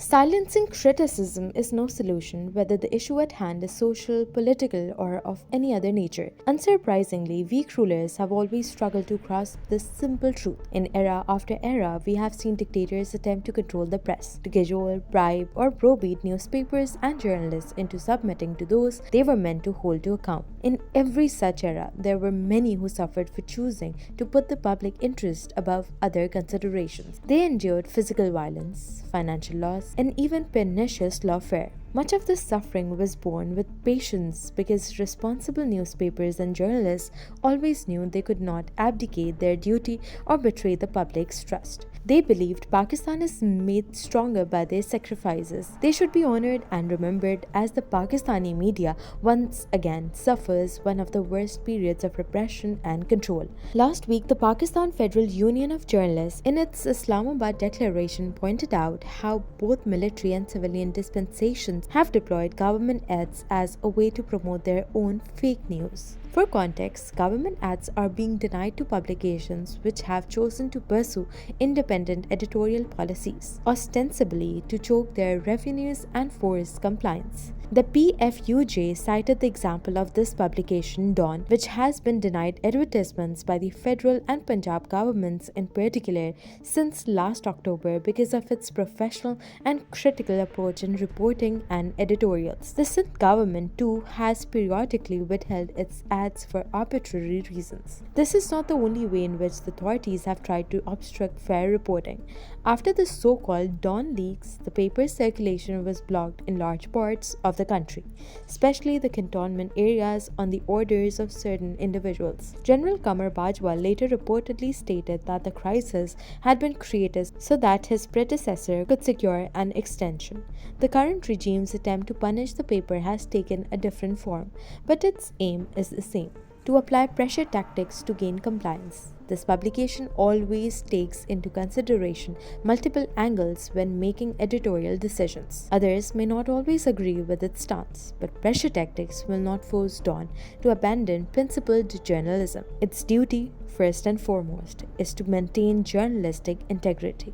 Silencing criticism is no solution, whether the issue at hand is social, political, or of any other nature. Unsurprisingly, weak rulers have always struggled to grasp this simple truth. In era after era, we have seen dictators attempt to control the press, to cajole, bribe, or browbeat newspapers and journalists into submitting to those they were meant to hold to account. In every such era, there were many who suffered for choosing to put the public interest above other considerations. They endured physical violence, financial loss, and even pernicious lawfare. Much of this suffering was borne with patience because responsible newspapers and journalists always knew they could not abdicate their duty or betray the public's trust. They believed Pakistan is made stronger by their sacrifices. They should be honored and remembered as the Pakistani media once again suffers one of the worst periods of repression and control. Last week, the Pakistan Federal Union of Journalists, in its Islamabad declaration, pointed out how both military and civilian dispensations have deployed government ads as a way to promote their own fake news. For context, government ads are being denied to publications which have chosen to pursue independent editorial policies, ostensibly to choke their revenues and force compliance. The PFUJ cited the example of this publication, Dawn, which has been denied advertisements by the federal and Punjab governments in particular since last October because of its professional and critical approach in reporting and editorials. The Sindh government too has periodically withheld its ads for arbitrary reasons. This is not the only way in which the authorities have tried to obstruct fair reporting. After the so-called Dawn leaks, the paper's circulation was blocked in large parts of the country, especially the cantonment areas on the orders of certain individuals. General Qamar Bajwa later reportedly stated that the crisis had been created so that his predecessor could secure an extension. The current regime's attempt to punish the paper has taken a different form, but its aim is the same: to apply pressure tactics to gain compliance. This publication always takes into consideration multiple angles when making editorial decisions. Others may not always agree with its stance, but pressure tactics will not force Dawn to abandon principled journalism. Its duty, first and foremost, is to maintain journalistic integrity.